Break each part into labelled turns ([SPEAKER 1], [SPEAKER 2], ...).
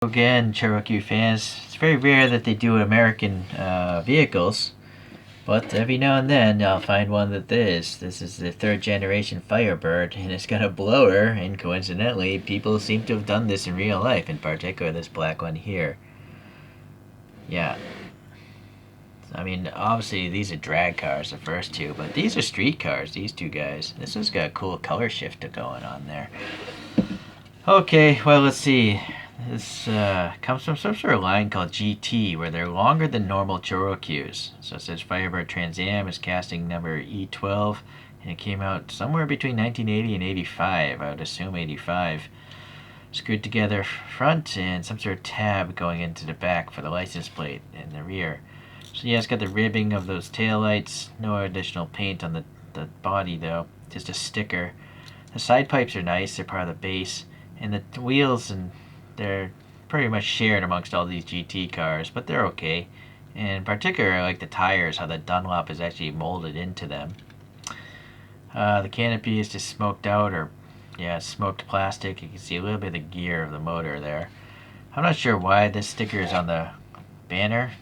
[SPEAKER 1] Again, Choro-Q fans, it's very rare that they do American vehicles, but every now and then I'll find one that is. This is the 3rd generation Firebird, and it's got a blower, and coincidentally, people seem to have done this in real life, in particular this black one here. Yeah. I mean, obviously these are drag cars, the first two, but these are street cars, these two guys. This one's got a cool color shift going on there. Okay, well, let's see. This comes from some sort of line called GT, where they're longer than normal ChoroQs. So it says Firebird TransAm is casting number E12, and it came out somewhere between 1980 and 85. I would assume 85. Screwed together front and some sort of tab going into the back for the license plate in the rear. So yeah, it's got the ribbing of those taillights. No additional paint on the body though, just a sticker. The side pipes are nice, they're part of the base. And the wheels, and they're pretty much shared amongst all these GT cars, but they're okay. And in particular, I like the tires, how the Dunlop is actually molded into them. The canopy is just smoked out, or yeah, smoked plastic. You can see a little bit of the gear of the motor there. I'm not sure why this sticker is on the banner.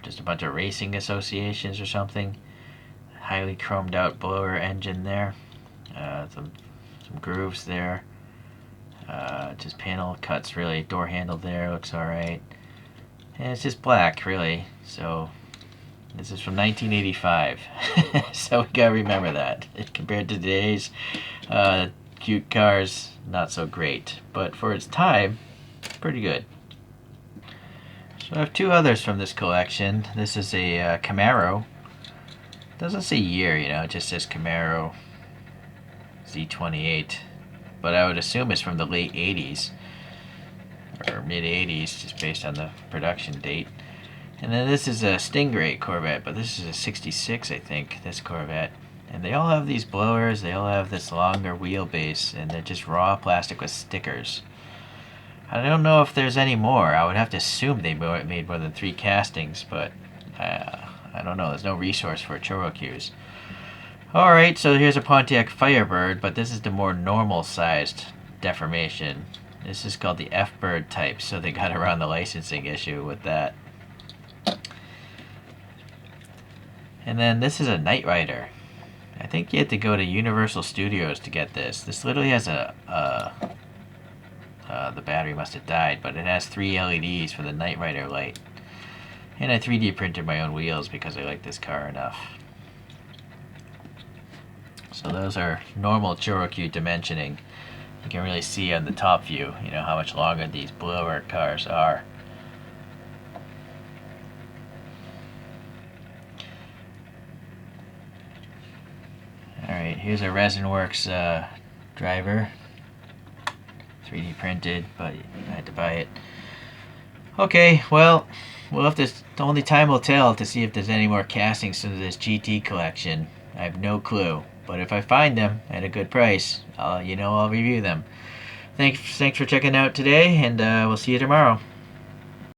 [SPEAKER 1] Just a bunch of racing associations or something. Highly chromed out blower engine there. Some grooves there. Just panel cuts, really. Door handle there looks alright. And it's just black, really. So, this is from 1985. So we gotta remember that. Compared to today's cute cars, not so great. But for its time, pretty good. So I have two others from this collection. This is a Camaro. Doesn't say year, it just says Camaro Z28. But I would assume it's from the late 80s or mid 80s, just based on the production date. And then this is a Stingray Corvette, but this is a 66, I think, this Corvette. And they all have these blowers, they all have this longer wheelbase, and they're just raw plastic with stickers. I don't know if there's any more. I would have to assume they made more than 3 castings, but I don't know. There's no resource for ChoroQs. Alright, so here's a Pontiac Firebird, but this is the more normal sized deformation. This is called the F-Bird type, so they got around the licensing issue with that. And then this is a Knight Rider. I think you had to go to Universal Studios to get this. This literally has the battery must have died, but it has 3 LEDs for the Knight Rider light. And I 3D printed my own wheels because I like this car enough. So those are normal ChoroQ dimensioning. You can really see on the top view, how much longer these blower cars are. Alright, here's a ResinWorks driver. 3D printed, but I had to buy it. Okay, well, only time will tell to see if there's any more castings to this GT collection. I have no clue. But if I find them at a good price, I'll review them. Thanks for checking out today, and we'll see you tomorrow.